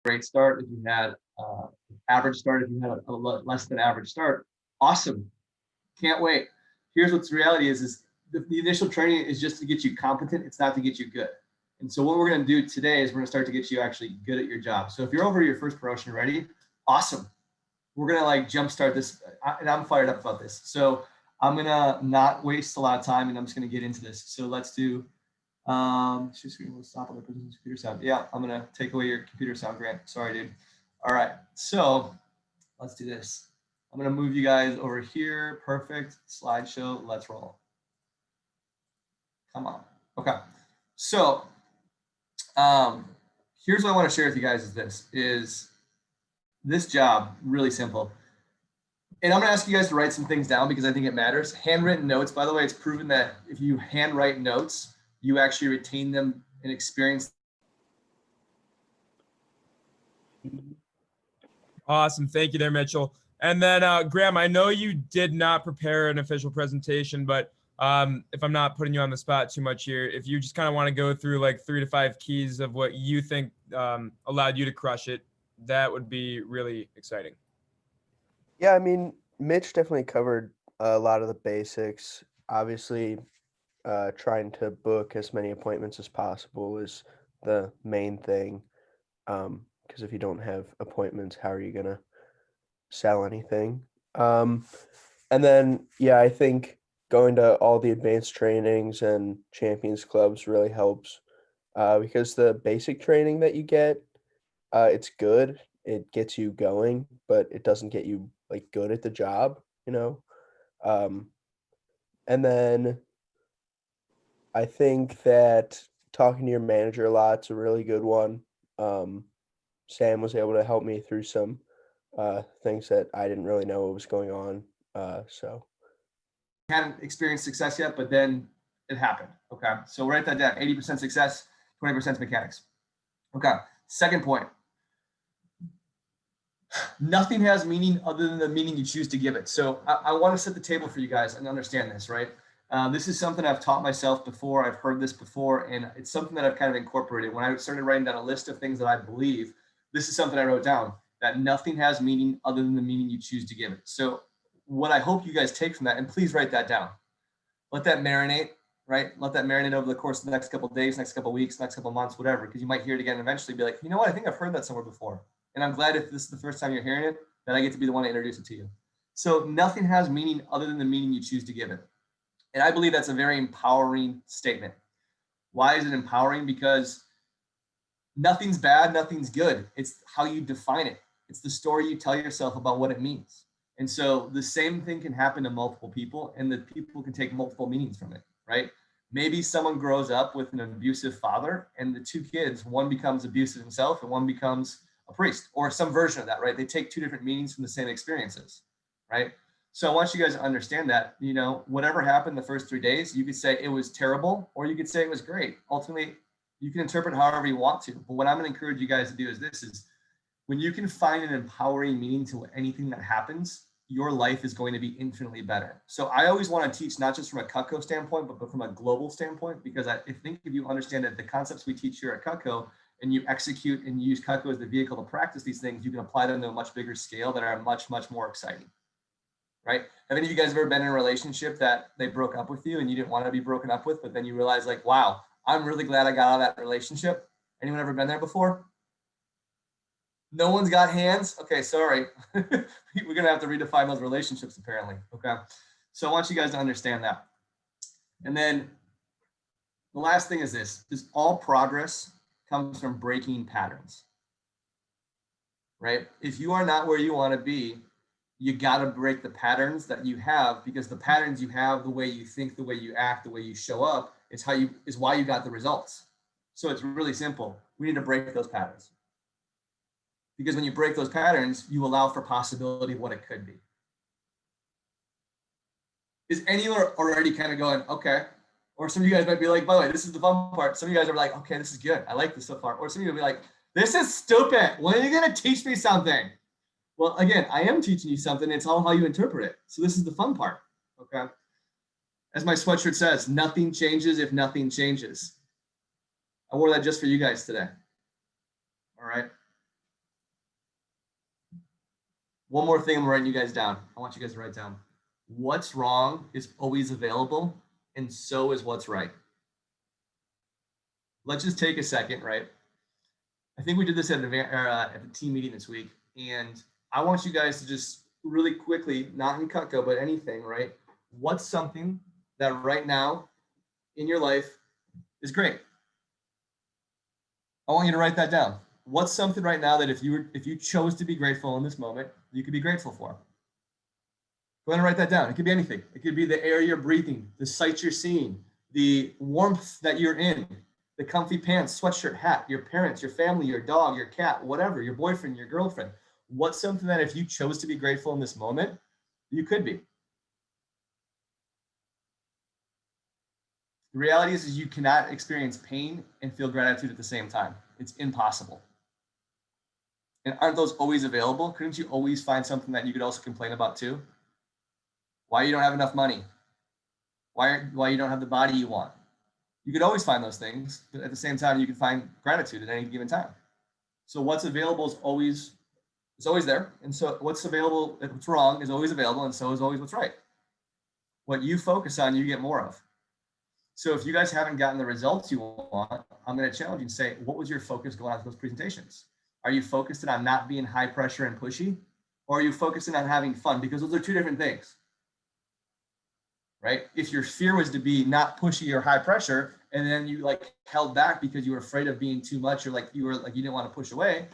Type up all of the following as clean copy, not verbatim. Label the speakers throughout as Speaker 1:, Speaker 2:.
Speaker 1: great start, if you had average start, if you had a less than average start, awesome. Can't wait. Here's what's the reality is the initial training is just to get you competent. It's not to get you good. And so what we're going to do today is we're going to start to get you actually good at your job. So if you're over your first promotion already, awesome. We're going to like jumpstart this, and I'm fired up about this. So I'm going to not waste a lot of time, and I'm just going to get into this. So let's do, screen will stop on the person's computer sound. Yeah, I'm going to take away your computer sound, Grant. Sorry, dude. All right. So let's do this. I'm going to move you guys over here. Perfect. Slideshow. Let's roll. Come on. Okay. So here's what I want to share with you guys is this job, really simple. And I'm going to ask you guys to write some things down because I think it matters. Handwritten notes, by the way, it's proven that if you handwrite notes, you actually retain them and experience.
Speaker 2: Awesome. Thank you there, Mitchell. And then, Graham, I know you did not prepare an official presentation, but if I'm not putting you on the spot too much here, if you just kind of want to go through like 3 to 5 keys of what you think allowed you to crush it, that would be really exciting.
Speaker 3: Yeah, I mean, Mitch definitely covered a lot of the basics. Obviously, trying to book as many appointments as possible is the main thing. Because if you don't have appointments, how are you gonna sell anything? And then, yeah, I think going to all the advanced trainings and champions clubs really helps because the basic training that you get, it's good. It gets you going, but it doesn't get you like good at the job, you know? And then I think that talking to your manager a lot's a really good one. Sam was able to help me through some things that I didn't really know what was going on. So
Speaker 1: Hadn't experienced success yet, but then it happened. Okay. So write that down. 80% success, 20% mechanics. Okay. Second point. Nothing has meaning other than the meaning you choose to give it. So I want to set the table for you guys and understand this, right? This is something I've taught myself before. I've heard this before, and it's something that I've kind of incorporated. When I started writing down a list of things that I believe, this is something I wrote down, that nothing has meaning other than the meaning you choose to give it. So what I hope you guys take from that, and please write that down. Let that marinate, right? Let that marinate over the course of the next couple of days, next couple of weeks, next couple of months, whatever, because you might hear it again and eventually be like, you know what? I think I've heard that somewhere before. And I'm glad if this is the first time you're hearing it, that I get to be the one to introduce it to you. So nothing has meaning other than the meaning you choose to give it. And I believe that's a very empowering statement. Why is it empowering? Because nothing's bad, nothing's good. It's how you define it. It's the story you tell yourself about what it means. And so the same thing can happen to multiple people, and the people can take multiple meanings from it, right? Maybe someone grows up with an abusive father, and the 2 kids, one becomes abusive himself and one becomes a priest, or some version of that, right? They take 2 different meanings from the same experiences, right? So I want you guys to understand that, you know, whatever happened the first 3 days, you could say it was terrible, or you could say it was great. Ultimately, you can interpret however you want to. But what I'm going to encourage you guys to do is when you can find an empowering meaning to anything that happens, your life is going to be infinitely better. So I always want to teach, not just from a Cutco standpoint, but from a global standpoint, because I think if you understand that the concepts we teach here at Cutco, and you execute and use Cutco as the vehicle to practice these things, you can apply them to a much bigger scale that are much, much more exciting, right? Have any of you guys ever been in a relationship that they broke up with you and you didn't want to be broken up with, but then you realize like, wow, I'm really glad I got out of that relationship? Anyone ever been there before? No one's got hands? Okay, sorry. We're going to have to redefine those relationships apparently, okay? So I want you guys to understand that. And then the last thing is this, is all progress comes from breaking patterns, right? If you are not where you want to be, you got to break the patterns that you have, because the patterns you have, the way you think, the way you act, the way you show up is why you got the results. So it's really simple. We need to break those patterns, because when you break those patterns, you allow for possibility of what it could be. Is anyone already kind of going, okay? Or some of you guys might be like, by the way, this is the fun part. Some of you guys are like, okay, this is good. I like this so far. Or some of you will be like, this is stupid. When are you going to teach me something? Well, again, I am teaching you something. It's all how you interpret it. So this is the fun part, okay? As my sweatshirt says, nothing changes if nothing changes. I wore that just for you guys today. All right. One more thing, I'm writing you guys down. I want you guys to write down. What's wrong is always available, and so is what's right. Let's just take a second, right? I think we did this at the team meeting this week, and I want you guys to just really quickly, not in Cutco, but anything, right? What's something that right now in your life is great? I want you to write that down. What's something right now that if you chose to be grateful in this moment, you could be grateful for? Go ahead and write that down. It could be anything. It could be the air you're breathing, the sights you're seeing, the warmth that you're in, the comfy pants, sweatshirt, hat, your parents, your family, your dog, your cat, whatever, your boyfriend, your girlfriend. What's something that if you chose to be grateful in this moment, you could be? The reality is you cannot experience pain and feel gratitude at the same time. It's impossible. And aren't those always available? Couldn't you always find something that you could also complain about too? Why you don't have enough money? Why you don't have the body you want? You could always find those things, but at the same time, you can find gratitude at any given time. So what's available is always there. And so what's available, what's wrong is always available, and so is always what's right. What you focus on, you get more of. So if you guys haven't gotten the results you want, I'm going to challenge you and say, what was your focus going on to those presentations? Are you focused on not being high pressure and pushy? Or are you focusing on having fun? Because those are two different things, right? If your fear was to be not pushy or high pressure, and then you like held back because you were afraid of being too much, or like you didn't want to push away,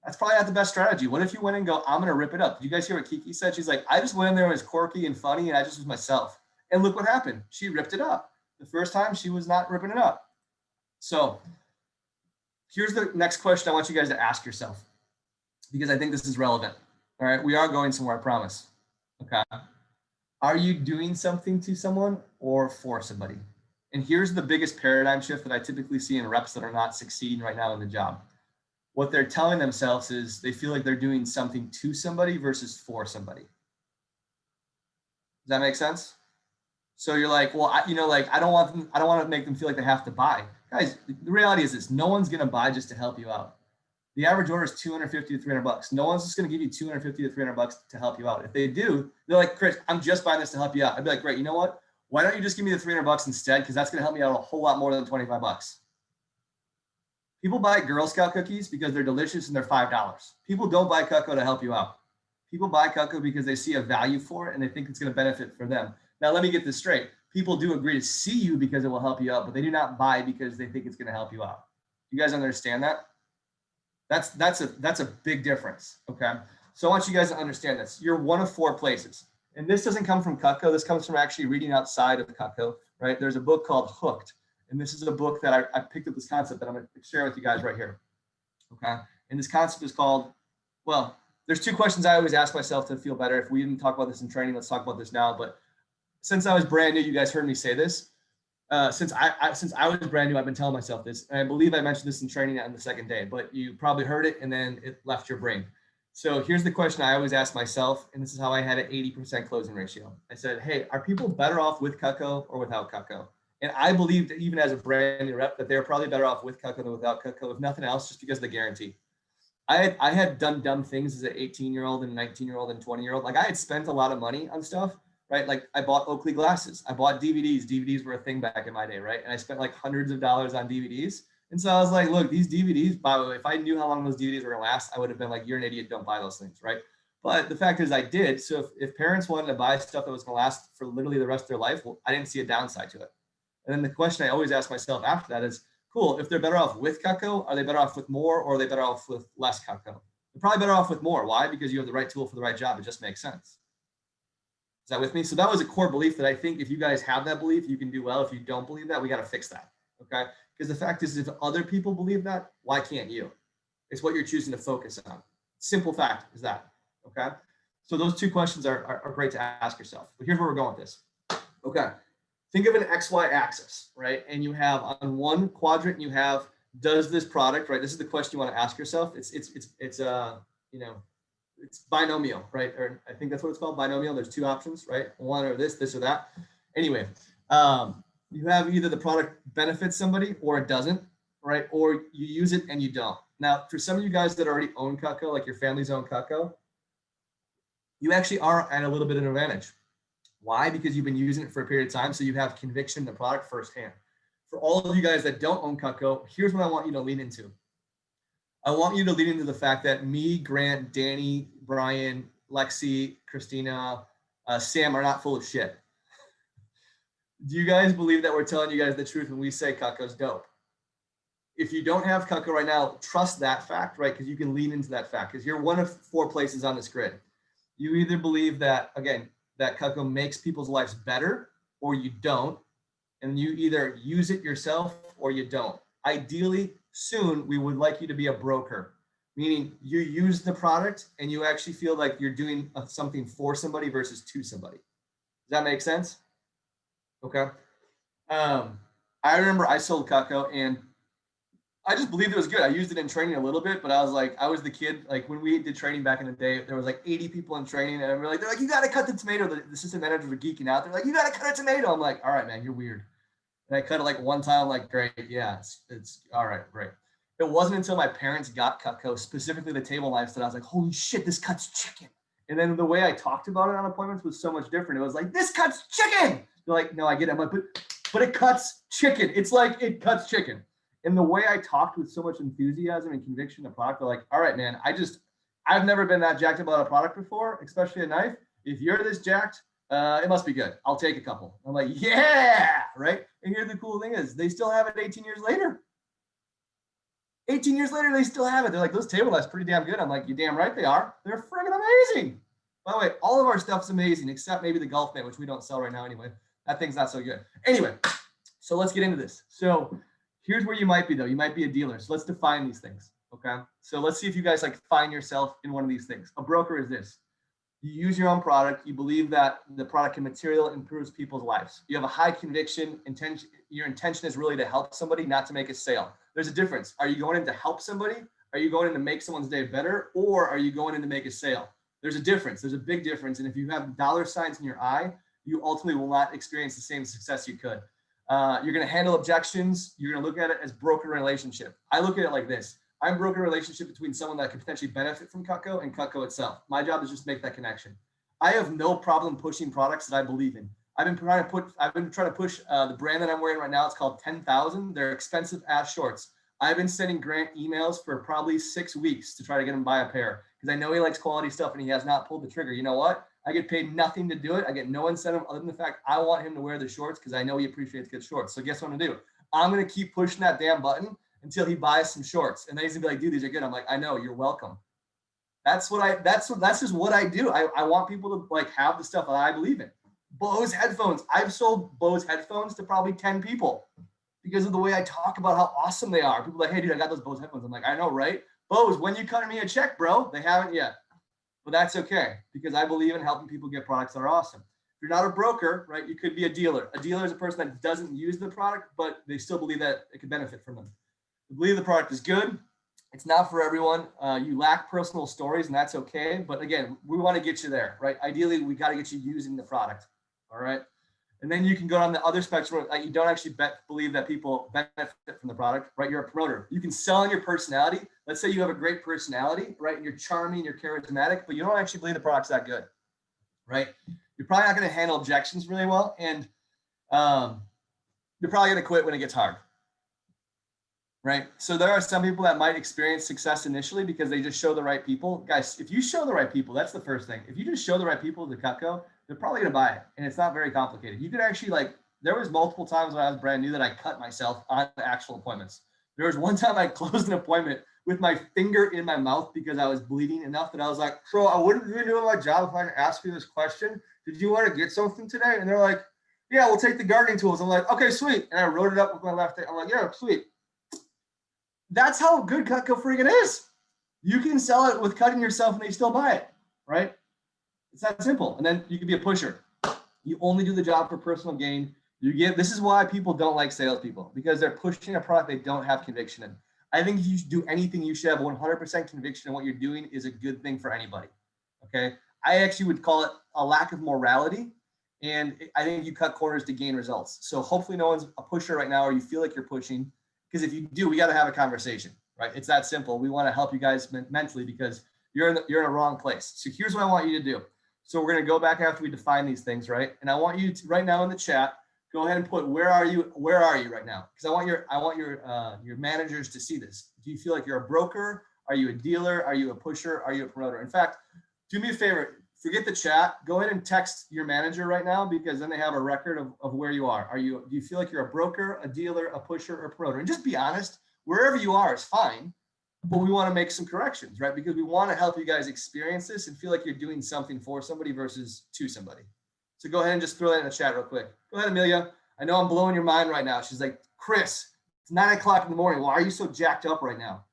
Speaker 1: that's probably not the best strategy. What if you went and go, I'm going to rip it up? Did you guys hear what Kiki said? She's like, I just went in there and was quirky and funny, and I just was myself. And look what happened. She ripped it up. The first time she was not ripping it up. So here's the next question I want you guys to ask yourself, because I think this is relevant. All right, we are going somewhere, I promise. Okay. Are you doing something to someone or for somebody? And here's the biggest paradigm shift that I typically see in reps that are not succeeding right now in the job. What they're telling themselves is they feel like they're doing something to somebody versus for somebody. Does that make sense? So you're like, well, I don't want to make them feel like they have to buy. Guys, the reality is this: no one's going to buy just to help you out. The average order is $250 to $300. No one's just going to give you $250 to $300 to help you out. If they do, they're like, Chris, I'm just buying this to help you out. I'd be like, great. You know what? Why don't you just give me the $300 instead? Because that's going to help me out a whole lot more than $25. People buy Girl Scout cookies because they're delicious and they're $5. People don't buy Cutco to help you out. People buy Cutco because they see a value for it and they think it's going to benefit for them. Now, let me get this straight. People do agree to see you because it will help you out, but they do not buy because they think it's going to help you out. You guys understand that? That's a big difference. Okay. So I want you guys to understand this. You're one of four places. And this doesn't come from Cutco. This comes from actually reading outside of Cutco, right? There's a book called Hooked. And this is a book that I picked up this concept that I'm going to share with you guys right here. Okay. And this concept is called, well, there's two questions I always ask myself to feel better. If we didn't talk about this in training, let's talk about this now. But since I was brand new, you guys heard me say this. Since I was brand new, I've been telling myself this. And I believe I mentioned this in training on the second day, but you probably heard it and then it left your brain. So here's the question I always ask myself, and this is how I had an 80% closing ratio. I said, hey, are people better off with Cutco or without Cutco? And I believed, even as a brand new rep, that they're probably better off with Cutco than without Cutco, if nothing else, just because of the guarantee. I had done dumb things as an 18-year-old and 19-year-old and 20-year-old. Like I had spent a lot of money on stuff, right? Like I bought Oakley glasses. I bought DVDs. DVDs were a thing back in my day, right? And I spent like hundreds of dollars on DVDs. And so I was like, look, these DVDs, by the way, if I knew how long those DVDs were going to last, I would have been like, you're an idiot. Don't buy those things, right? But the fact is I did. So if parents wanted to buy stuff that was going to last for literally the rest of their life, well, I didn't see a downside to it. And then the question I always ask myself after that is, cool, if they're better off with Cutco, are they better off with more, or are they better off with less Cutco? They're probably better off with more. Why? Because you have the right tool for the right job. It just makes sense. Is that with me? So that was a core belief that I think if you guys have that belief, you can do well. If you don't believe that, we got to fix that. Okay. Because the fact is, if other people believe that, why can't you? It's what you're choosing to focus on. Simple fact is that. Okay. So those two questions are great to ask yourself. But here's where we're going with this. Okay. Think of an XY axis, right? And you have on one quadrant, you have, does this product, right? This is the question you want to ask yourself. It's binomial, right? Or I think that's what it's called, binomial. There's two options, right? One or this or that. Anyway, you have either the product benefits somebody or it doesn't, right? Or you use it and you don't. Now, for some of you guys that already own Cutco, like your family's own Cutco, you actually are at a little bit of an advantage. Why? Because you've been using it for a period of time, so you have conviction in the product firsthand. For all of you guys that don't own Cutco, here's what I want you to lean into. I want you to lean into the fact that me, Grant, Danny, Brian, Lexi, Christina, Sam are not full of shit. Do you guys believe that we're telling you guys the truth when we say Cutco's dope? If you don't have Cutco right now, trust that fact, right? Because you can lean into that fact because you're one of 4 places on this grid. You either believe that, again, that Cutco makes people's lives better or you don't. And you either use it yourself or you don't. Ideally, soon, we would like you to be a broker, meaning you use the product and you actually feel like you're doing something for somebody versus to somebody. Does that make sense? Okay. I remember I sold Cutco and I just believed it was good. I used it in training a little bit, but I was like, I was the kid, like when we did training back in the day, there was like 80 people in training and they're like, you got to cut the tomato. The assistant managers were geeking out. They're like, you got to cut a tomato. I'm like, all right, man, you're weird. And I cut it like one time, I'm like, great. Yeah, it's all right, great. It wasn't until my parents got Cutco, specifically the table knives, that I was like, holy shit, this cuts chicken. And then the way I talked about it on appointments was so much different. It was like, this cuts chicken. They're like, no, I get it. I'm like, but it cuts chicken. It's like, it cuts chicken. And the way I talked with so much enthusiasm and conviction the product, they're like, all right, man, I've never been that jacked about a product before, especially a knife. If you're this jacked, it must be good. I'll take a couple. I'm like, yeah, right? And here's the cool thing is they still have it 18 years later. 18 years later, they still have it. They're like, those table knives pretty damn good. I'm like, you damn right they are. They're friggin' amazing. By the way, all of our stuff's amazing, except maybe the golf mitt, which we don't sell right now anyway. That thing's not so good. Anyway, so let's get into this. So here's where you might be though. You might be a dealer. So let's define these things, okay? So let's see if you guys like find yourself in one of these things. A broker is this. You use your own product. You believe that the product and material improves people's lives. You have a high conviction intention. Your intention is really to help somebody, not to make a sale. There's a difference. Are you going in to help somebody? Are you going in to make someone's day better? Or are you going in to make a sale? There's a difference. There's a big difference. And if you have dollar signs in your eye, you ultimately will not experience the same success you could. You're going to handle objections. You're going to look at it as broker relationship. I look at it like this. I'm broker relationship between someone that could potentially benefit from Cutco and Cutco itself. My job is just to make that connection. I have no problem pushing products that I believe in. I've been trying to push the brand that I'm wearing right now. It's called 10,000. They're expensive ass shorts. I've been sending Grant emails for probably 6 weeks to try to get him to buy a pair because I know he likes quality stuff and he has not pulled the trigger. You know what? I get paid nothing to do it. I get no incentive other than the fact I want him to wear the shorts because I know he appreciates good shorts. So guess what I'm gonna do? I'm gonna keep pushing that damn button until he buys some shorts. And then he's gonna be like, dude, these are good. I'm like, I know, you're welcome. That's just what I do. I want people to like have the stuff that I believe in. Bose headphones. I've sold Bose headphones to probably 10 people because of the way I talk about how awesome they are. People are like, hey, dude, I got those Bose headphones. I'm like, I know, right? Bose, when you cutting me a check, bro? They haven't yet. But that's okay because I believe in helping people get products that are awesome. If you're not a broker, right, you could be a dealer. A dealer is a person that doesn't use the product, but they still believe that it could benefit from them. They believe the product is good. It's not for everyone. You lack personal stories, and that's okay. But again, we want to get you there, right? Ideally, we got to get you using the product, all right? And then you can go on the other spectrum. You don't actually believe that people benefit from the product, right? You're a promoter. You can sell on your personality. Let's say you have a great personality, right? And you're charming, you're charismatic, but you don't actually believe the product's that good, right? You're probably not going to handle objections really well. And you're probably going to quit when it gets hard, right? So there are some people that might experience success initially because they just show the right people. Guys, if you show the right people, that's the first thing. If you just show the right people to Cutco, they're probably going to buy it. And it's not very complicated. You could actually there was multiple times when I was brand new that I cut myself on the actual appointments. There was one time I closed an appointment with my finger in my mouth because I was bleeding enough that I was like, so I wouldn't be doing my job if I didn't ask you this question. Did you want to get something today? And they're like, yeah, we'll take the gardening tools. I'm like, okay, sweet. And I wrote it up with my left hand. I'm like, yeah, sweet. That's how good Cutco freaking is. You can sell it with cutting yourself and they still buy it, right? It's that simple. And then you can be a pusher. You only do the job for personal gain. This is why people don't like salespeople, because they're pushing a product they don't have conviction in. I think if you do anything, you should have 100% conviction in what you're doing is a good thing for anybody. Okay. I actually would call it a lack of morality. And I think you cut corners to gain results. So hopefully no one's a pusher right now, or you feel like you're pushing, because if you do, we got to have a conversation, right? It's that simple. We want to help you guys mentally because you're in a wrong place. So here's what I want you to do. So we're going to go back after we define these things, right? And I want you to, right now in the chat, go ahead and put where are you right now? Because I want your managers to see this. Do you feel like you're a broker? Are you a dealer? Are you a pusher? Are you a promoter? In fact, do me a favor. Forget the chat. Go ahead and text your manager right now, because then they have a record of where you are. Do you feel like you're a broker, a dealer, a pusher, or a promoter? And just be honest. Wherever you are is fine, but we want to make some corrections, right? Because we want to help you guys experience this and feel like you're doing something for somebody versus to somebody. So go ahead and just throw that in the chat real quick. Go ahead, Amelia. I know I'm blowing your mind right now. She's like, Chris, it's 9 o'clock in the morning. Why are you so jacked up right now?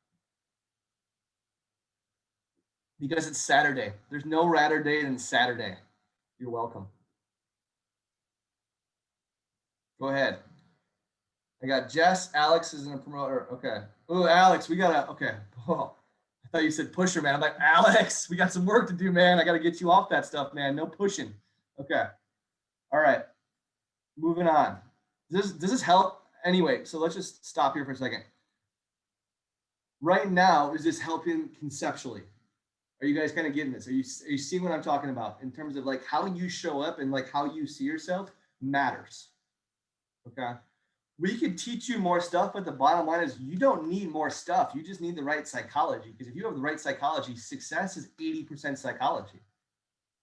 Speaker 1: Because it's Saturday. There's no radder day than Saturday. You're welcome. Go ahead. I got Jess. Alex isn't a promoter. Okay. Oh, Alex, we got to, okay. Oh, I thought you said pusher, man. I'm like, Alex, we got some work to do, man. I got to get you off that stuff, man. No pushing. Okay. All right. Moving on. Does this help? Anyway, so let's just stop here for a second. Right now, is this helping conceptually? Are you guys kind of getting this? Are you seeing what I'm talking about in terms of like how you show up and like how you see yourself matters? Okay. We could teach you more stuff, but the bottom line is you don't need more stuff. You just need the right psychology, because if you have the right psychology, success is 80% psychology,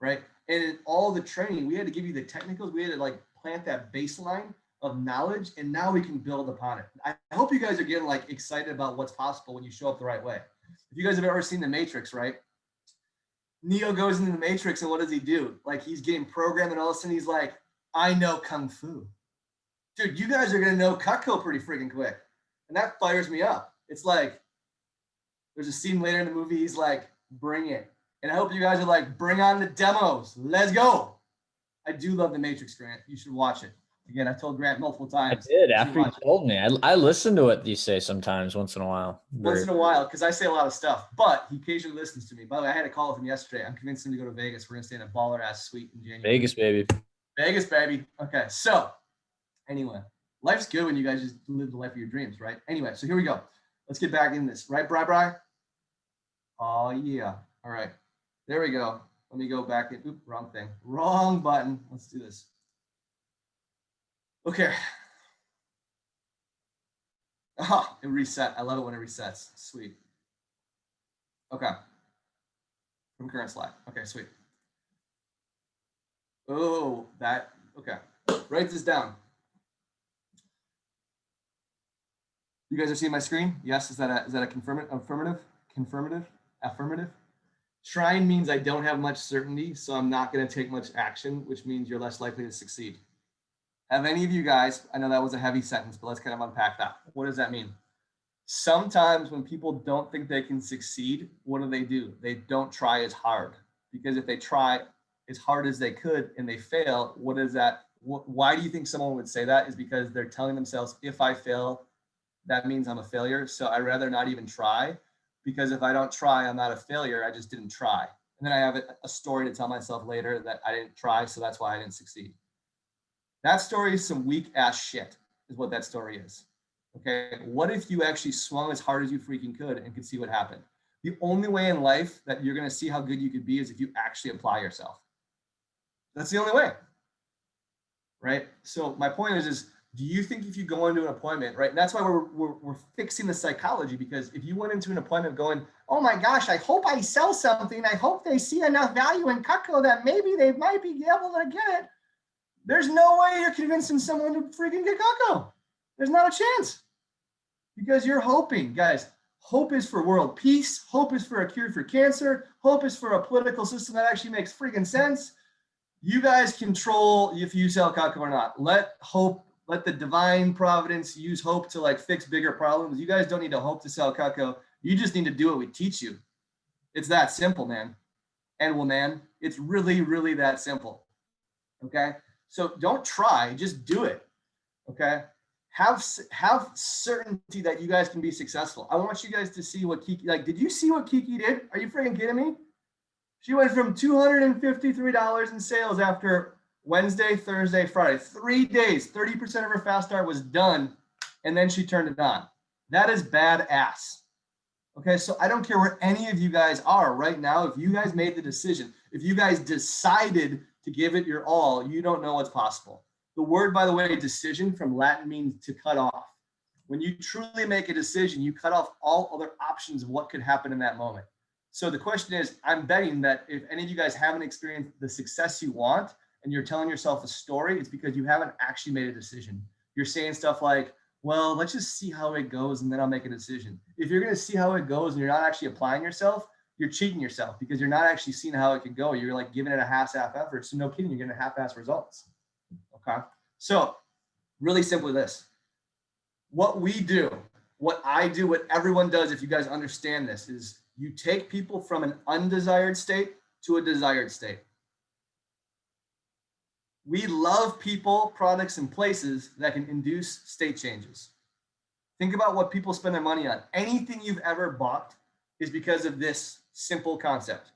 Speaker 1: right? And in all the training, we had to give you the technicals. We had to like plant that baseline of knowledge, and now we can build upon it. I hope you guys are getting like excited about what's possible when you show up the right way. If you guys have ever seen The Matrix, right? Neo goes into the Matrix, and what does he do? Like, he's getting programmed, and all of a sudden he's like, I know Kung Fu. Dude, you guys are going to know Cutco pretty freaking quick. And that fires me up. It's like, there's a scene later in the movie, he's like, bring it. And I hope you guys are like, bring on the demos. Let's go. I do love The Matrix, Grant. You should watch it. Again, I told Grant multiple times.
Speaker 4: I did after you told me. I listen to what you say sometimes, once in a while.
Speaker 1: Once in a while, because I say a lot of stuff, but he occasionally listens to me. By the way, I had a call with him yesterday. I'm convinced him to go to Vegas. We're going to stay in a baller ass suite in January.
Speaker 4: Vegas, baby.
Speaker 1: Vegas, baby. Okay, so anyway, life's good when you guys just live the life of your dreams, right? Anyway, so here we go. Let's get back in this, right, Bri? Oh, yeah. All right, there we go. Let me go back in. Oop, wrong thing. Wrong button. Let's do this. Okay. Ah, it reset. I love it when it resets. Sweet. Okay. From current slide. Okay, sweet. Oh, that. Okay. Write this down. You guys are seeing my screen? Yes. Is that a affirmative? Trying means I don't have much certainty, so I'm not going to take much action, which means you're less likely to succeed. Have any of you guys, I know that was a heavy sentence, but let's kind of unpack that. What does that mean? Sometimes when people don't think they can succeed, what do? They don't try as hard, because if they try as hard as they could and they fail, what is that? Why do you think someone would say that? Is because they're telling themselves, if I fail, that means I'm a failure. So I'd rather not even try, because if I don't try, I'm not a failure. I just didn't try. And then I have a story to tell myself later that I didn't try, so that's why I didn't succeed. That story is some weak ass shit, is what that story is. Okay. What if you actually swung as hard as you freaking could and could see what happened? The only way in life that you're going to see how good you could be is if you actually apply yourself. That's the only way. Right. So my point is do you think if you go into an appointment, right? And that's why we're fixing the psychology, because if you went into an appointment going, oh my gosh, I hope I sell something. I hope they see enough value in Cutco that maybe they might be able to get it. There's no way you're convincing someone to freaking get Cutco. There's not a chance, because you're hoping. Guys, hope is for world peace. Hope is for a cure for cancer. Hope is for a political system that actually makes freaking sense. You guys control if you sell Cutco or not. Let the divine providence use hope to like fix bigger problems. You guys don't need to hope to sell Cutco. You just need to do what we teach you. It's that simple, man and woman. It's really, really that simple. Okay. So don't try, just do it. Okay. Have certainty that you guys can be successful. I want you guys to see what Kiki, like, did you see what Kiki did? Are you freaking kidding me? She went from $253 in sales after Wednesday, Thursday, Friday, 3 days, 30% of her fast start was done. And then she turned it on. That is badass. Okay. So I don't care where any of you guys are right now. If you guys made the decision, If you guys decided to give it your all, you don't know what's possible. The word, by the way, decision from Latin means to cut off. When you truly make a decision, you cut off all other options of what could happen in that moment. So the question is, I'm betting that if any of you guys haven't experienced the success you want and you're telling yourself a story, it's because you haven't actually made a decision. You're saying stuff like, well, let's just see how it goes and then I'll make a decision. If you're going to see how it goes and you're not actually applying yourself, you're cheating yourself because you're not actually seeing how it could go. You're like giving it a half-ass effort. So no kidding, you're getting half-ass results. Okay. So really simply this, what we do, what I do, what everyone does, if you guys understand this, is you take people from an undesired state to a desired state. We love people, products, and places that can induce state changes. Think about what people spend their money on. Anything you've ever bought is because of this simple concept.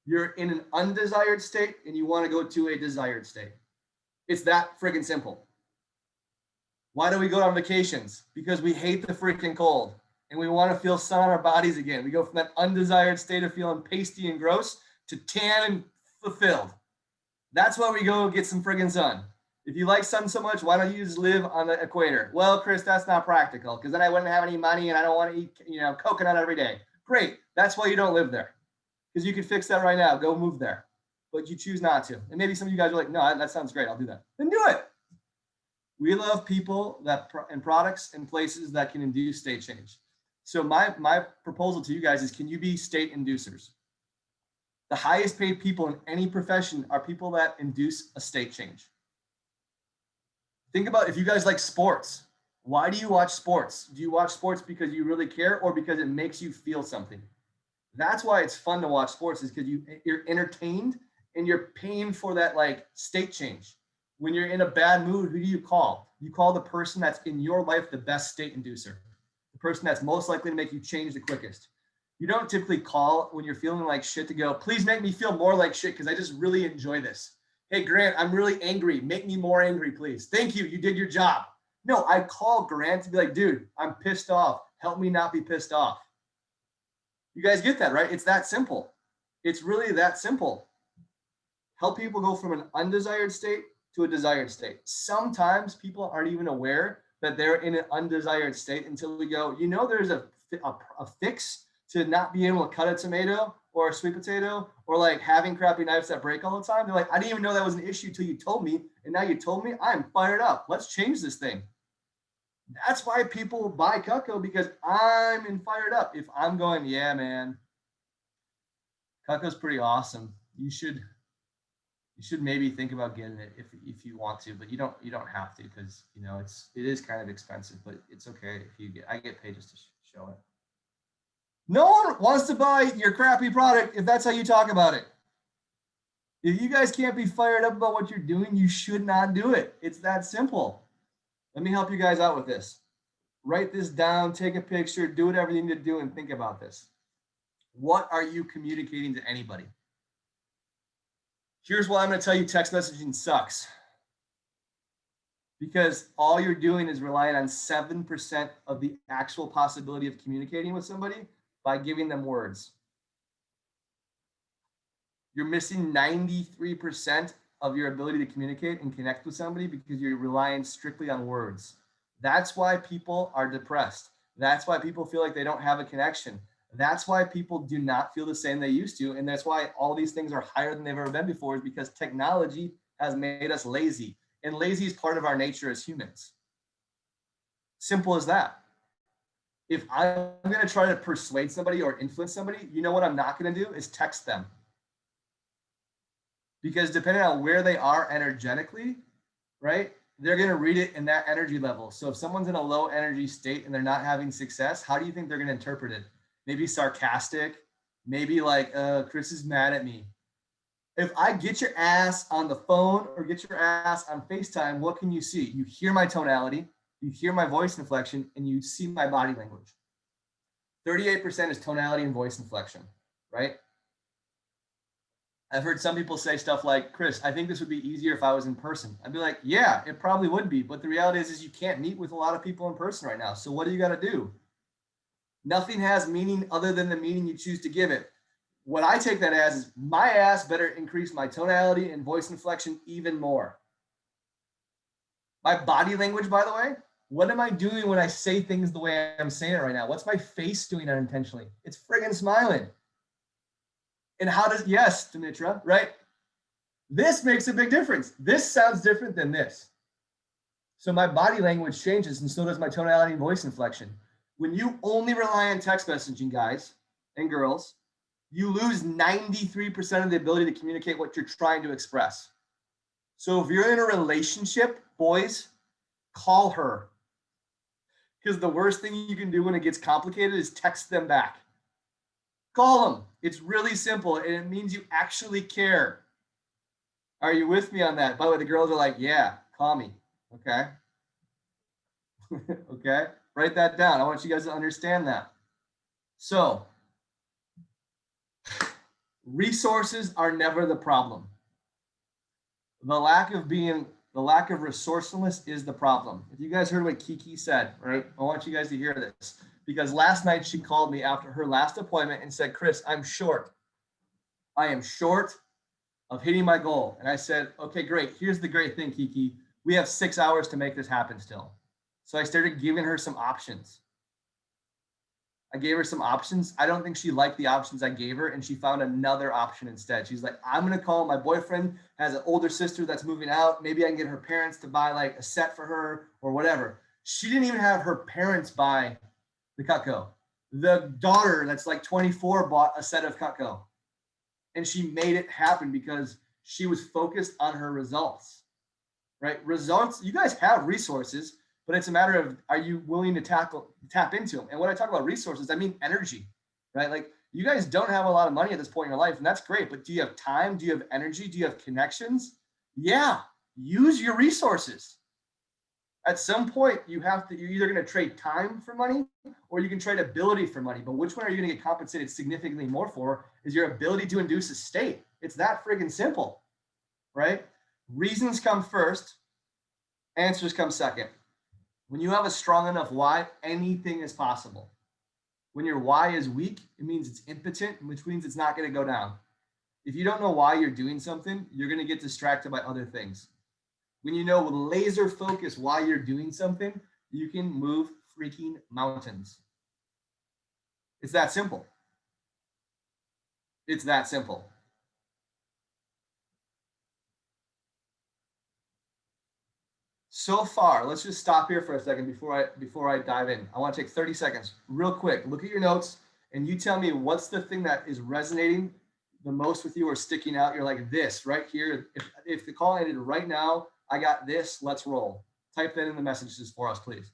Speaker 1: You're in an undesired state and you want to go to a desired state. It's that freaking simple. Why do we go on vacations? Because we hate the freaking cold and we want to feel sun on our bodies again. We go from that undesired state of feeling pasty and gross to tan and fulfilled. That's why we go get some friggin' sun. If you like sun so much, why don't you just live on the equator? Well, Chris, that's not practical because then I wouldn't have any money and I don't want to eat, coconut every day. Great. That's why you don't live there, because you can fix that right now. Go move there, but you choose not to. And maybe some of you guys are like, no, that sounds great. I'll do that. Then do it. We love people and products and places that can induce state change. So my proposal to you guys is, can you be state inducers? The highest paid people in any profession are people that induce a state change. Think about if you guys like sports. Why do you watch sports? Do you watch sports because you really care or because it makes you feel something? That's why it's fun to watch sports, is because you're entertained and you're paying for that like state change. When you're in a bad mood, who do you call? You call the person that's in your life the best state inducer, the person that's most likely to make you change the quickest. You don't typically call when you're feeling like shit to go, please make me feel more like shit because I just really enjoy this. Hey, Grant, I'm really angry. Make me more angry, please. Thank you. You did your job. No, I call Grant to be like, dude, I'm pissed off. Help me not be pissed off. You guys get that, right? It's that simple. It's really that simple. Help people go from an undesired state to a desired state. Sometimes people aren't even aware that they're in an undesired state until we go, there's a fix to not being able to cut a tomato or a sweet potato, or like having crappy knives that break all the time. They're like, I didn't even know that was an issue till you told me. And now you told me, I'm fired up. Let's change this thing. That's why people buy Cutco, because I'm fired up. If I'm going, yeah, man, Cutco's pretty awesome. You should maybe think about getting it if you want to, but you don't have to, because it is kind of expensive, but it's okay if I get paid just to show it. No one wants to buy your crappy product if that's how you talk about it. If you guys can't be fired up about what you're doing, you should not do it. It's that simple. Let me help you guys out with this. Write this down, take a picture, do whatever you need to do, and think about this. What are you communicating to anybody? Here's why I'm going to tell you text messaging sucks. Because all you're doing is relying on 7% of the actual possibility of communicating with somebody by giving them words. You're missing 93% of your ability to communicate and connect with somebody because you're relying strictly on words. That's why people are depressed. That's why people feel like they don't have a connection. That's why people do not feel the same they used to. And that's why all these things are higher than they've ever been before, is because technology has made us lazy. And lazy is part of our nature as humans. Simple as that. If I'm going to try to persuade somebody or influence somebody, you know what I'm not going to do is text them. Because depending on where they are energetically, right, they're going to read it in that energy level. So if someone's in a low energy state and they're not having success, how do you think they're going to interpret it? Maybe sarcastic, maybe like, Chris is mad at me. If I get your ass on the phone or get your ass on FaceTime, what can you see? You hear my tonality, you hear my voice inflection, and you see my body language. 38% is tonality and voice inflection, right? I've heard some people say stuff like, Chris, I think this would be easier if I was in person. I'd be like, yeah, it probably would be. But the reality is you can't meet with a lot of people in person right now. So what do you got to do? Nothing has meaning other than the meaning you choose to give it. What I take that as is my ass better increase my tonality and voice inflection even more. My body language, by the way, what am I doing when I say things the way I'm saying it right now? What's my face doing unintentionally? It's friggin' smiling. And how does, yes, Dimitra, right? This makes a big difference. This sounds different than this. So my body language changes, and so does my tonality and voice inflection. When you only rely on text messaging, guys and girls, you lose 93% of the ability to communicate what you're trying to express. So if you're in a relationship, boys, call her. Because the worst thing you can do when it gets complicated is text them back. Call them. It's really simple, and it means you actually care. Are you with me on that? By the way, the girls are like, yeah, call me. Okay. Okay. Write that down. I want you guys to understand that. So, resources are never the problem. The lack of resourcefulness is the problem. If you guys heard what Kiki said, right? I want you guys to hear this, because last night she called me after her last appointment and said, Chris, I'm short. I am short of hitting my goal. And I said, okay, great. Here's the great thing, Kiki. We have 6 hours to make this happen still. So I started giving her some options. I gave her some options. I don't think she liked the options I gave her, and she found another option instead. She's like, I'm going to call my boyfriend, has an older sister that's moving out. Maybe I can get her parents to buy like a set for her or whatever. She didn't even have her parents buy the Cutco. The daughter that's like 24 bought a set of Cutco, and she made it happen because she was focused on her results, right? Results, you guys have resources, but it's a matter of, are you willing to tap into them? And when I talk about resources, I mean energy, right? Like, you guys don't have a lot of money at this point in your life, and that's great, but do you have time? Do you have energy? Do you have connections? Yeah, use your resources. At some point, you're either going to trade time for money, or you can trade ability for money. But which one are you going to get compensated significantly more for is your ability to induce a state. It's that friggin' simple, right? Reasons come first, answers come second. When you have a strong enough why, anything is possible. When your why is weak, it means it's impotent, which means it's not going to go down. If you don't know why you're doing something, you're going to get distracted by other things. When you know with laser focus why you're doing something, you can move freaking mountains. It's that simple. It's that simple. So far, let's just stop here for a second before I dive in. I want to take 30 seconds real quick. Look at your notes and you tell me what's the thing that is resonating the most with you or sticking out. You're like, this right here. If the call ended right now, I got this, let's roll. Type that in the messages for us, please.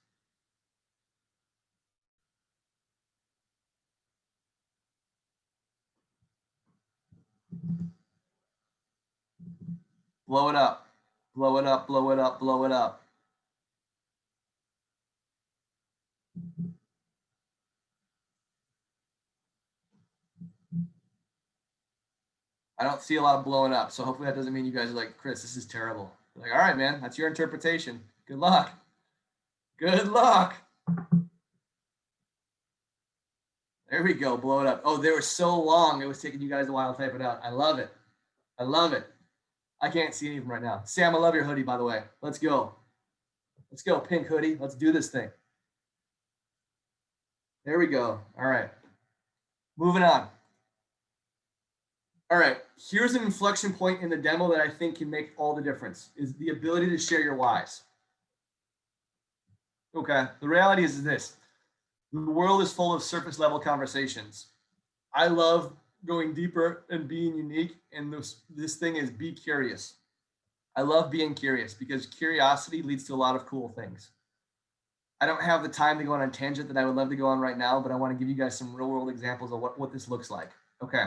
Speaker 1: Blow it up, blow it up, blow it up, blow it up. I don't see a lot of blowing up, so hopefully that doesn't mean you guys are like, Chris, this is terrible. You're like, all right, man, that's your interpretation. Good luck. Good luck. There we go, blow it up. Oh, they were so long, it was taking you guys a while to type it out. I love it. I love it. I can't see any of them right now. Sam, I love your hoodie, by the way. Let's go. Let's go, pink hoodie. Let's do this thing. There we go. All right. Moving on. All right, here's an inflection point in the demo that I think can make all the difference, is the ability to share your whys. Okay, the reality is this. The world is full of surface level conversations. I love going deeper and being unique, and this thing is be curious. I love being curious because curiosity leads to a lot of cool things. I don't have the time to go on a tangent that I would love to go on right now, but I want to give you guys some real world examples of what this looks like. Okay.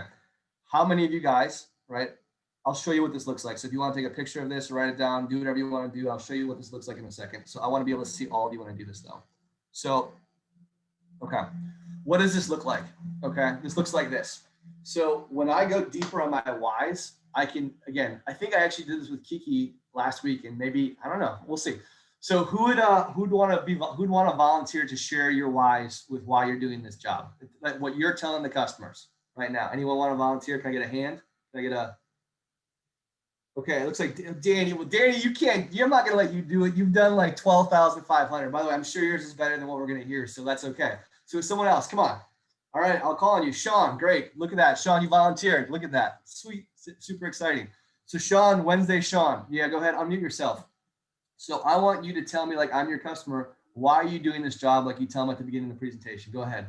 Speaker 1: How many of you guys, right? I'll show you what this looks like. So if you want to take a picture of this, write it down, do whatever you want to do. I'll show you what this looks like in a second. So I want to be able to see all of you when I do this though. So, okay. What does this look like? Okay. This looks like this. So when I go deeper on my whys, I can, again, I think I actually did this with Kiki last week and maybe, I don't know, we'll see. So who'd want to volunteer to share your whys with why you're doing this job? Like what you're telling the customers. right now? Anyone want to volunteer? Can I get a hand? Can I get a? Okay, it looks like Danny. Well, Danny, you can't. I'm not gonna let you do it. You've done like 12,500. By the way, I'm sure yours is better than what we're gonna hear, so that's okay. So someone else, come on. All right, I'll call on you, Sean. Great. Look at that, Sean. You volunteered. Look at that. Sweet. Super exciting. So Sean, Wednesday, Sean. Yeah, go ahead. Unmute yourself. So I want you to tell me, like I'm your customer, why are you doing this job? Like you tell them at the beginning of the presentation. Go ahead.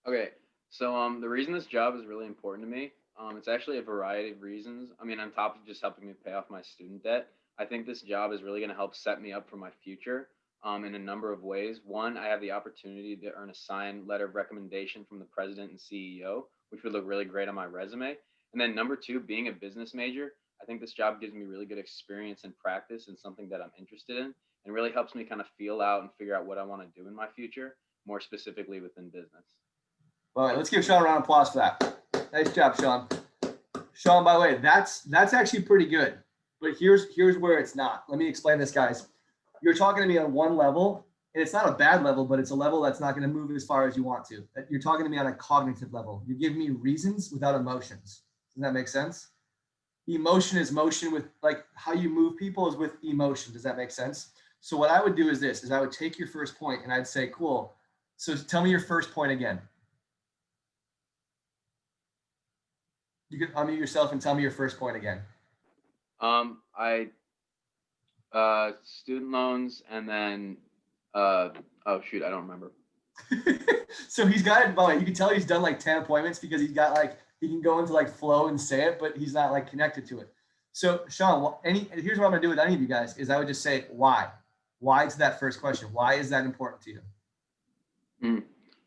Speaker 5: Okay, so the reason this job is really important to me, it's actually a variety of reasons. I mean, on top of just helping me pay off my student debt, I think this job is really going to help set me up for my future in a number of ways. One, I have the opportunity to earn a signed letter of recommendation from the president and CEO, which would look really great on my resume. And then number two, being a business major, I think this job gives me really good experience and practice in something that I'm interested in and really helps me kind of feel out and figure out what I want to do in my future, more specifically within business.
Speaker 1: All right, let's give Sean a round of applause for that. Nice job, Sean. Sean, by the way, that's actually pretty good. But here's where it's not. Let me explain this, guys. You're talking to me on one level, and it's not a bad level, but it's a level that's not going to move as far as you want to. You're talking to me on a cognitive level. You're giving me reasons without emotions. Does that make sense? Emotion is motion with like how you move people is with emotion. Does that make sense? So what I would do is this, is I would take your first point and I'd say, cool. So tell me your first point again. You can unmute yourself and tell me your first point again.
Speaker 5: Student loans and then oh shoot, I don't remember.
Speaker 1: So he's got it, but you can tell he's done like 10 appointments because he's got like he can go into like flow and say it, but he's not like connected to it. So Sean, here's what I'm gonna do with any of you guys is I would just say why. Why to that first question? Why is that important to you?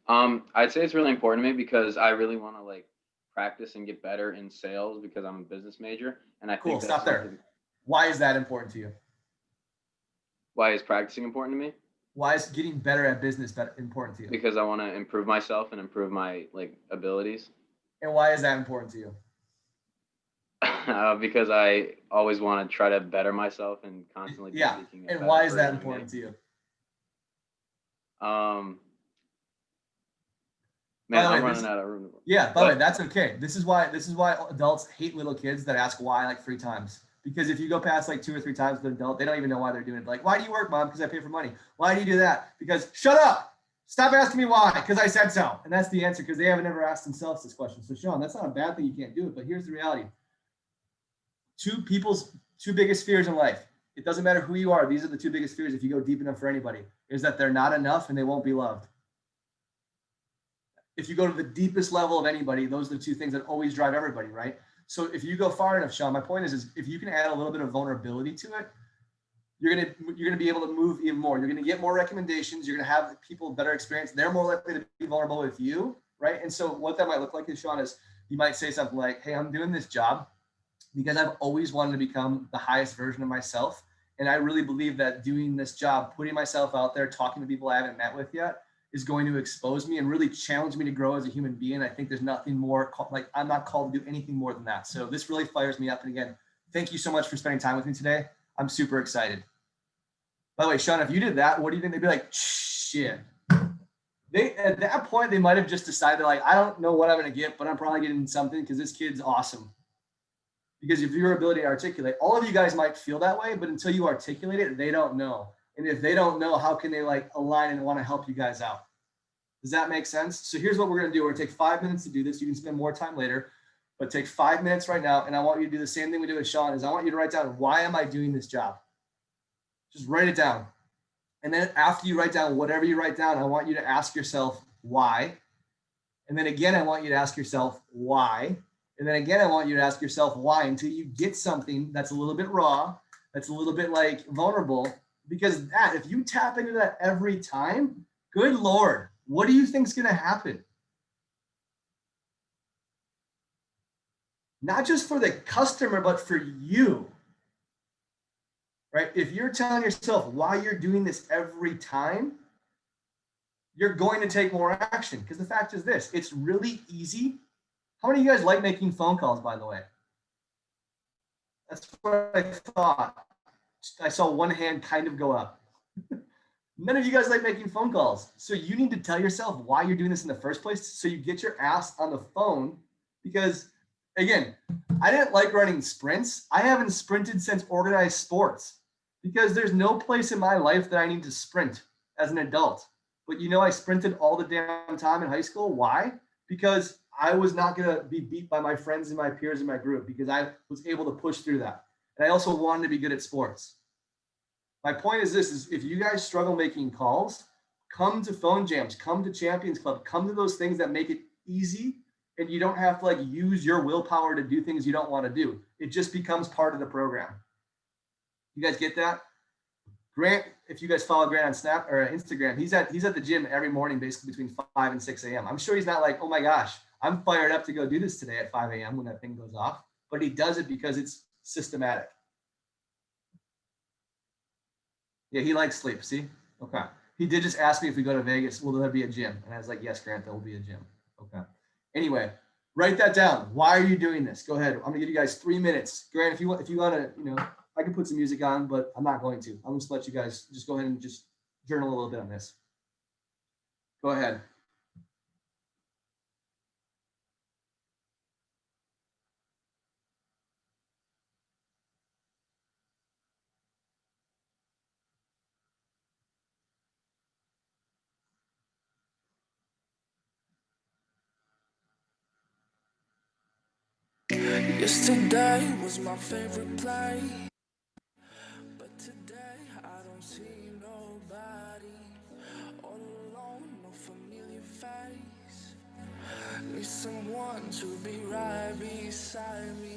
Speaker 5: I'd say it's really important to me because I really want to like practice and get better in sales because I'm a business major. And I think
Speaker 1: stop there. Why is that important to you?
Speaker 5: Why is practicing important to me?
Speaker 1: Why is getting better at business important to you?
Speaker 5: Because I want to improve myself and improve my like abilities.
Speaker 1: And why is that important to you?
Speaker 5: Because I always want to try to better myself and constantly be seeking.
Speaker 1: And why is that important to you?
Speaker 5: Man, I'm running out of room.
Speaker 1: Yeah, by the way, that's okay. This is why adults hate little kids that ask why like 3 times. Because if you go past like 2 or 3 times with an adult, they don't even know why they're doing it. Like, why do you work, Mom? Because I pay for money. Why do you do that? Because shut up. Stop asking me why. Because I said so. And that's the answer because they haven't ever asked themselves this question. So Sean, that's not a bad thing. You can't do it. But here's the reality. People's 2 biggest fears in life. It doesn't matter who you are. These are the 2 biggest fears if you go deep enough for anybody, is that they're not enough and they won't be loved. If you go to the deepest level of anybody, those are the 2 things that always drive everybody, right? So if you go far enough, Sean, my point is if you can add a little bit of vulnerability to it, you're gonna be able to move even more. You're gonna get more recommendations. You're gonna have people better experience. They're more likely to be vulnerable with you, right? And so what that might look like is, Sean, is you might say something like, "Hey, I'm doing this job because I've always wanted to become the highest version of myself, and I really believe that doing this job, putting myself out there, talking to people I haven't met with yet, is going to expose me and really challenge me to grow as a human being. I think there's nothing more like I'm not called to do anything more than that. So this really fires me up. And again, thank you so much for spending time with me today. I'm super excited. By the way, Sean, if you did that, what do you think? They'd be like, shit. At that point, they might have just decided like, I don't know what I'm going to get, but I'm probably getting something because this kid's awesome. Because of your ability to articulate, all of you guys might feel that way, but until you articulate it, they don't know. And if they don't know, how can they like align and want to help you guys out? Does that make sense? So here's what we're going to do. We're going to take 5 minutes to do this. You can spend more time later, but take 5 minutes right now. And I want you to do the same thing we do with Sean is I want you to write down, why am I doing this job? Just write it down. And then after you write down whatever you write down, I want you to ask yourself why. And then again, I want you to ask yourself why. And then again, I want you to ask yourself why until you get something that's a little bit raw, that's a little bit like vulnerable. Because that, if you tap into that every time, good Lord, what do you think is going to happen? Not just for the customer, but for you, right? If you're telling yourself why you're doing this every time, you're going to take more action. Because the fact is this, it's really easy. How many of you guys like making phone calls, by the way? That's what I thought. I saw one hand kind of go up. None of you guys like making phone calls. So you need to tell yourself why you're doing this in the first place so you get your ass on the phone because again, I didn't like running sprints. I haven't sprinted since organized sports because there's no place in my life that I need to sprint as an adult. But I sprinted all the damn time in high school. Why? Because I was not going to be beat by my friends and my peers in my group because I was able to push through that. And I also wanted to be good at sports. My point is this, is if you guys struggle making calls, come to phone jams, come to Champions Club, come to those things that make it easy and you don't have to like use your willpower to do things you don't want to do. It just becomes part of the program. You guys get that? Grant, if you guys follow Grant on Snap or Instagram, he's at the gym every morning, basically between 5 and 6 a.m. I'm sure he's not like, oh my gosh, I'm fired up to go do this today at 5 a.m. when that thing goes off, but he does it because it's systematic. Yeah, he likes sleep. See? Okay. He did just ask me if we go to Vegas, will there be a gym? And I was like, yes, Grant, there will be a gym. Okay. Anyway, write that down. Why are you doing this? Go ahead. I'm gonna give you guys 3 minutes. Grant, if you want to, I can put some music on, but I'm not going to. I'm just let you guys just go ahead and just journal a little bit on this. Go ahead.
Speaker 6: Yesterday was my favorite play, but today I don't see nobody. All alone, no familiar face. Need someone to be right beside me.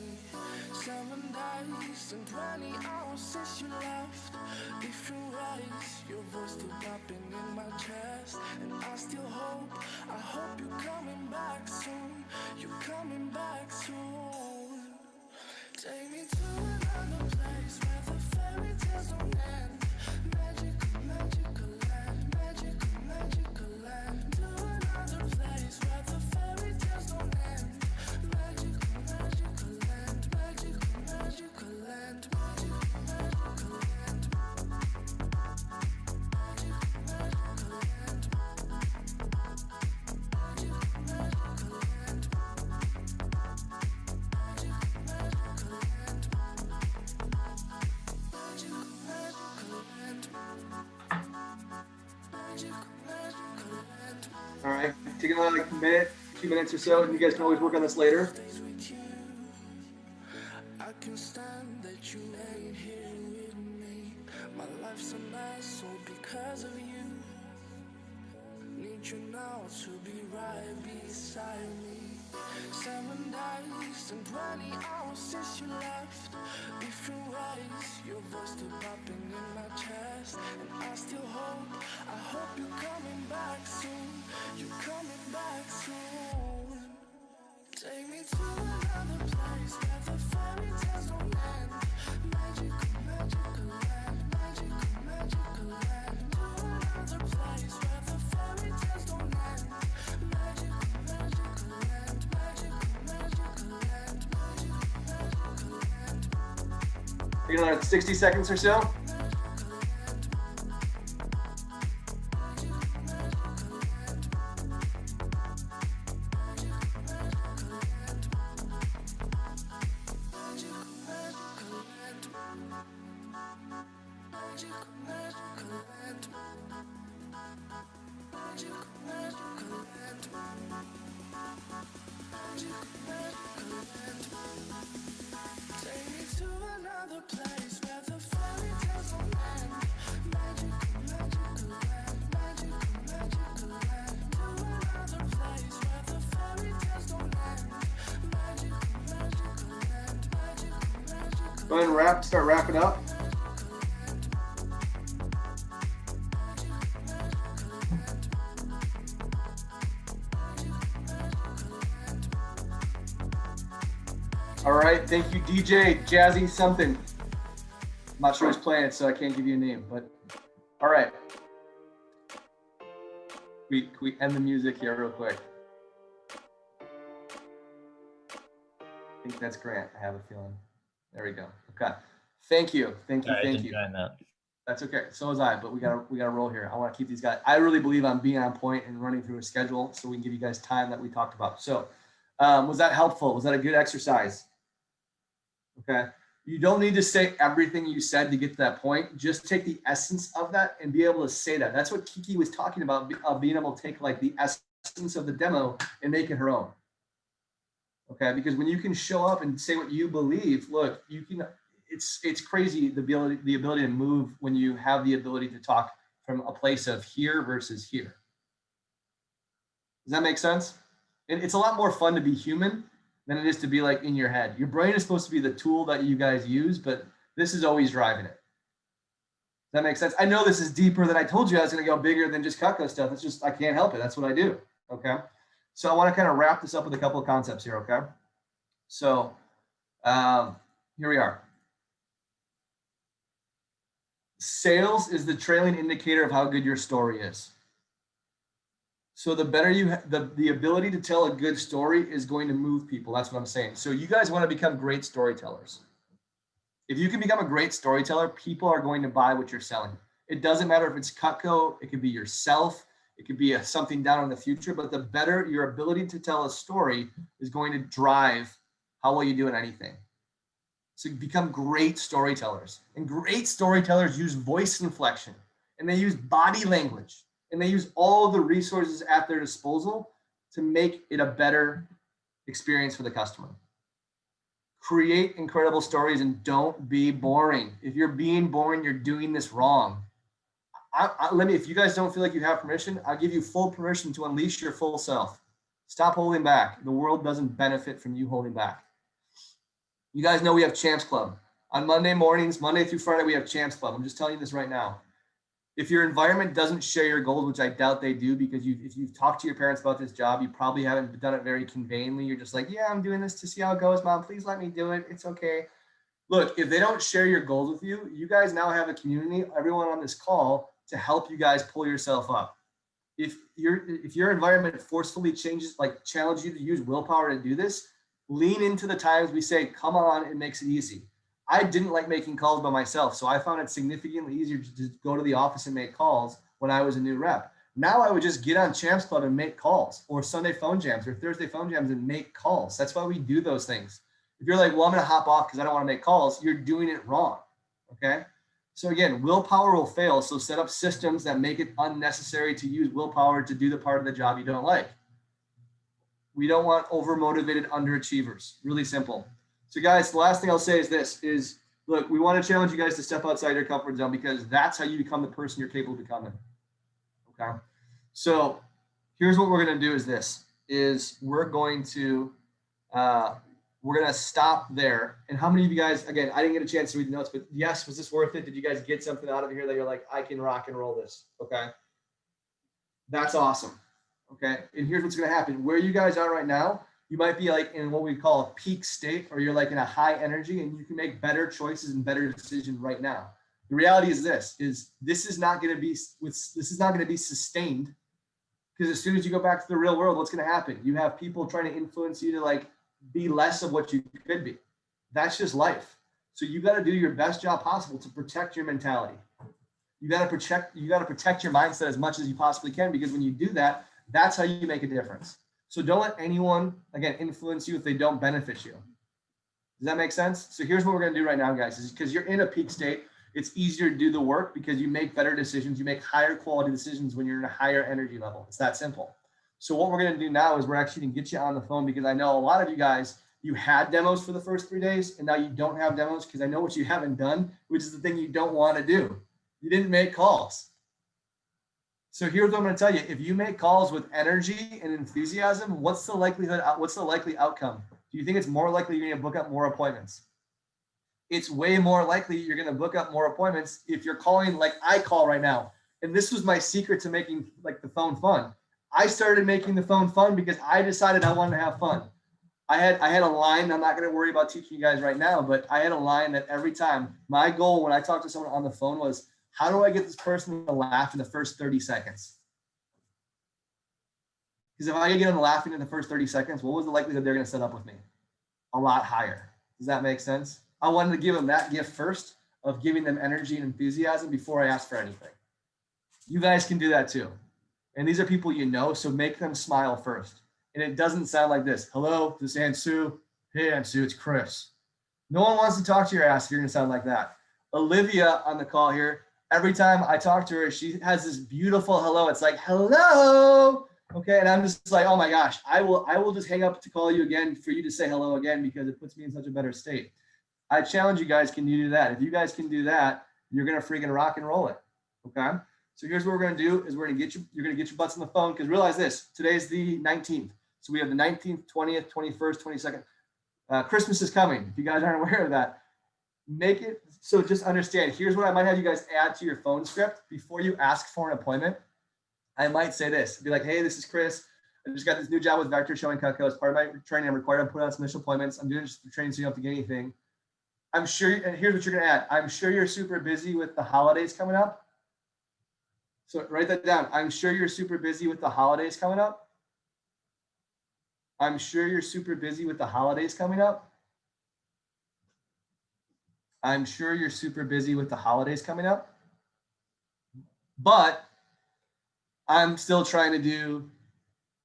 Speaker 6: 7 days and 20 hours since you left. Different ways, your voice still popping in my chest. And I still hope, I hope you're coming back soon. You're coming back soon. Take me to another place where the fairy tales don't end. Magical, magical land, magical, magical land. To another place where the fairy tales don't end. Magical, magical land, magical, magical land, magical, magical land. Magical, magical land. Magical, magical land.
Speaker 1: All right, take another minute, 2 minutes or so, and you guys can always work on this later.
Speaker 6: I can stand that you ain't here with me. My life's a mess all because of you. Need you now to be right beside me. 7 days and 20 hours since you left. Different ways, your voice still popping in my chest. And I still hope, I hope you're coming back soon. You're coming back soon. Take me to another place where the fairy tales don't end. Magical, magical land, magical, magical land. To another place where the fairy tales don't end. Magical, magical land, magical, magical land, magical, magical land.
Speaker 1: Take another 60 seconds or so. Go ahead and start wrapping up. All right, thank you, DJ Jazzy something. I'm not sure who's playing it, so I can't give you a name, but all right. Can we end the music here real quick? I think that's Grant, I have a feeling. There we go. Okay. Thank you. Thank you. Thank you. That's okay. So was I, but we gotta roll here. I want to keep these guys. I really believe I'm being on point and running through a schedule so we can give you guys time that we talked about. So Was that helpful? Was that a good exercise? Okay. You don't need to say everything you said to get to that point. Just take the essence of that and be able to say that. That's what Kiki was talking about, being able to take like the essence of the demo and make it her own. Okay. Because when you can show up and say what you believe, look, you can, it's crazy the ability to move when you have the ability to talk from a place of here versus here. Does that make sense? And it's a lot more fun to be human than it is to be like in your head. Your brain is supposed to be the tool that you guys use, but this is always driving it. Does that make sense? I know this is deeper than I told you I was going to go bigger than just Cutco stuff. It's just, I can't help it. That's what I do. Okay. So I want to kind of wrap this up with a couple of concepts here. Okay. So here we are. Sales is the trailing indicator of how good your story is. So the better you have, the ability to tell a good story is going to move people. That's what I'm saying. So you guys want to become great storytellers. If you can become a great storyteller, people are going to buy what you're selling. It doesn't matter if it's Cutco, it could be yourself, it could be something down in the future, but the better your ability to tell a story is going to drive how well you do in anything. So become great storytellers. And great storytellers use voice inflection, and they use body language, and they use all the resources at their disposal to make it a better experience for the customer. Create incredible stories and don't be boring. If you're being boring, you're doing this wrong. If you guys don't feel like you have permission, I'll give you full permission to unleash your full self. Stop holding back. The world doesn't benefit from you holding back. You guys know we have Champs Club. On Monday mornings, Monday through Friday, we have Champs Club. I'm just telling you this right now. If your environment doesn't share your goals, which I doubt they do, because if you've talked to your parents about this job, you probably haven't done it very conveyingly. You're just like, yeah, I'm doing this to see how it goes. Mom, please let me do it. It's okay. Look, if they don't share your goals with you, you guys now have a community, everyone on this call, to help you guys pull yourself up. If your environment forcefully challenge you to use willpower to do this, lean into the times we say, come on, it makes it easy. I didn't like making calls by myself, so I found it significantly easier to go to the office and make calls when I was a new rep. Now I would just get on Champs Club and make calls, or Sunday phone jams or Thursday phone jams and make calls. That's why we do those things. If you're like, well, I'm going to hop off because I don't want to make calls, you're doing it wrong. Okay. So again, willpower will fail. So set up systems that make it unnecessary to use willpower to do the part of the job you don't like. We don't want over-motivated underachievers. Really simple. So guys, the last thing I'll say is this, look, we want to challenge you guys to step outside your comfort zone, because that's how you become the person you're capable of becoming. Okay. So here's what we're going to do we're going to stop there. And how many of you guys, again, I didn't get a chance to read the notes, but yes, was this worth it? Did you guys get something out of here that you're like, I can rock and roll this? Okay. That's awesome. Okay. And here's what's going to happen. Where you guys are right now, you might be like in what we call a peak state, or you're like in a high energy, and you can make better choices and better decisions right now. The reality is this is not going to be sustained, because as soon as you go back to the real world, what's going to happen? You have people trying to influence you to like be less of what you could be. That's just life. So you got to do your best job possible to protect your mentality. You got to protect your mindset as much as you possibly can, because when you do that, that's how you make a difference. So don't let anyone, again, influence you if they don't benefit you. Does that make sense? So here's what we're going to do right now, guys, is because you're in a peak state, it's easier to do the work because you make better decisions. You make higher quality decisions when you're in a higher energy level. It's that simple. So what we're going to do now is we're actually going to get you on the phone, because I know a lot of you guys, you had demos for the first 3 days, and now you don't have demos because I know what you haven't done, which is the thing you don't want to do. You didn't make calls. So here's what I'm going to tell you. If you make calls with energy and enthusiasm, what's the likely outcome? Do you think it's more likely you're going to book up more appointments? It's way more likely you're going to book up more appointments if you're calling like I call right now. And this was my secret to making like the phone fun. I started making the phone fun because I decided I wanted to have fun. I had a line. I'm not going to worry about teaching you guys right now, but I had a line that every time, my goal when I talked to someone on the phone was, how do I get this person to laugh in the first 30 seconds? Because if I get them laughing in the first 30 seconds, what was the likelihood they're going to set up with me? A lot higher. Does that make sense? I wanted to give them that gift first of giving them energy and enthusiasm before I asked for anything. You guys can do that too. And these are people you know, so make them smile first. And it doesn't sound like this. Hello, this is Aunt Sue. Hey, Aunt Sue, it's Chris. No one wants to talk to your ass if you're going to sound like that. Olivia on the call here, every time I talk to her, she has this beautiful hello. It's like, hello. Okay. And I'm just like, oh my gosh, I will just hang up to call you again for you to say hello again, because it puts me in such a better state. I challenge you guys, can you do that? If you guys can do that, you're going to freaking rock and roll it. Okay. So here's what we're going to do is you're going to get your butts on the phone, because realize this, today's the 19th. So we have the 19th, 20th, 21st, 22nd. Christmas is coming. If you guys aren't aware of that, make it so just understand. Here's what I might have you guys add to your phone script before you ask for an appointment. I might say this, be like, hey, this is Chris. I just got this new job with Vector Showing Cutco. As part of my training, I'm required to put on some initial appointments. I'm doing just the training so you don't have to get anything. I'm sure, and here's what you're going to add. I'm sure you're super busy with the holidays coming up. So write that down. I'm sure you're super busy with the holidays coming up. I'm sure you're super busy with the holidays coming up. I'm sure you're super busy with the holidays coming up. But I'm still trying to do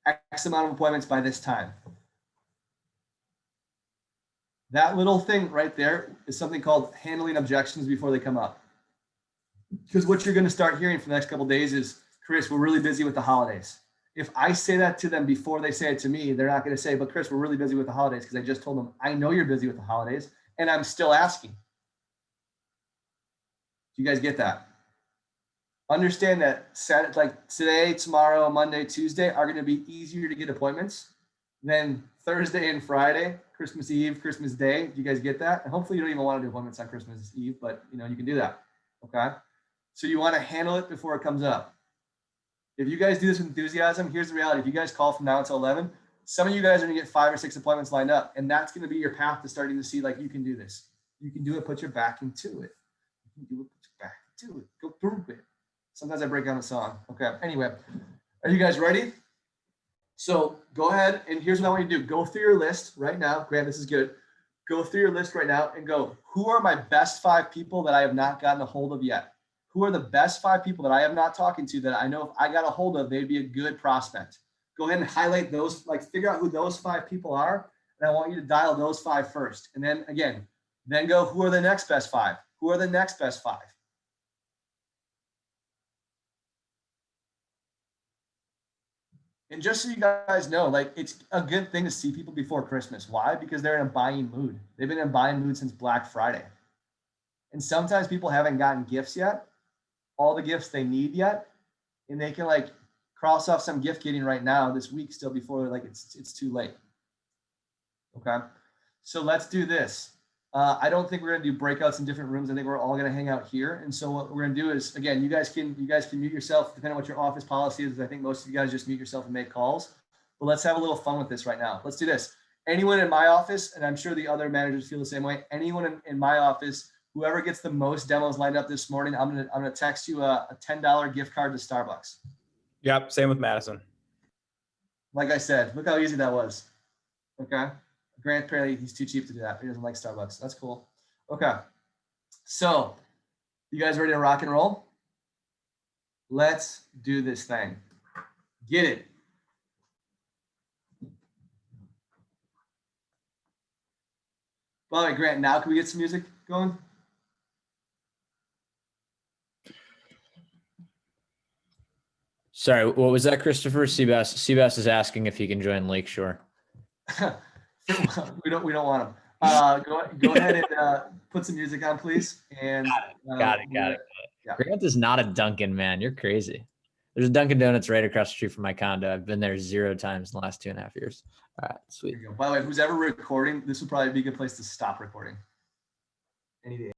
Speaker 1: X amount of appointments by this time. That little thing right there is something called handling objections before they come up. Because what you're going to start hearing for the next couple of days is, Chris, we're really busy with the holidays. If I say that to them before they say it to me, they're not going to say, but Chris, we're really busy with the holidays, because I just told them, I know you're busy with the holidays, and I'm still asking. Do you guys get that? Understand that Saturday, like today, tomorrow, Monday, Tuesday are going to be easier to get appointments than Thursday and Friday, Christmas Eve, Christmas Day. Do you guys get that? And hopefully you don't even want to do appointments on Christmas Eve, but you can do that. Okay. So you want to handle it before it comes up. If you guys do this with enthusiasm, here's the reality. If you guys call from now until 11, some of you guys are going to get 5 or 6 appointments lined up, and that's going to be your path to starting to see, like, you can do this. You can do it. Put your back into it. You can do it. Put your back into it. Go through it. Sometimes I break down the song. Okay. Anyway, are you guys ready? So go ahead, and here's what I want you to do. Go through your list right now. Grant, this is good. Go through your list right now and go, who are my best 5 people that I have not gotten a hold of yet? Who are the best 5 people that I have not talking to that I know if I got a hold of, they'd be a good prospect? Go ahead and highlight those, like figure out who those 5 people are. And I want you to dial those 5 first. And then again, then go, who are the next best 5? Who are the next best 5? And just so you guys know, like, it's a good thing to see people before Christmas. Why? Because they're in a buying mood. They've been in a buying mood since Black Friday. And sometimes people haven't gotten gifts yet, all the gifts they need yet. And they can like cross off some gift getting right now this week still before like it's too late. Okay. So let's do this. I don't think we're going to do breakouts in different rooms. I think we're all going to hang out here. And so what we're going to do is, again, you guys can mute yourself depending on what your office policy is. I think most of you guys just mute yourself and make calls. But let's have a little fun with this right now. Let's do this. Anyone in my office, and I'm sure the other managers feel the same way. Anyone in my office, whoever gets the most demos lined up this morning, I'm gonna text you a $10 gift card to Starbucks.
Speaker 7: Yep, same with Madison.
Speaker 1: Like I said, look how easy that was. Okay. Grant, apparently he's too cheap to do that. He doesn't like Starbucks. That's cool. Okay. So you guys ready to rock and roll? Let's do this thing. Get it. By the way, Grant, now can we get some music going?
Speaker 4: Sorry, what was that, Christopher? Seabass is asking if he can join Lakeshore.
Speaker 1: we don't want him. Go ahead and put some music on, please. And
Speaker 4: Got it.
Speaker 1: Yeah.
Speaker 4: Grant is not a Dunkin', man. You're crazy. There's a Dunkin' Donuts right across the street from my condo. I've been there 0 times in the last 2.5 years. All right, sweet.
Speaker 1: There you go. By the way, who's ever recording, this would probably be a good place to stop recording. Any day.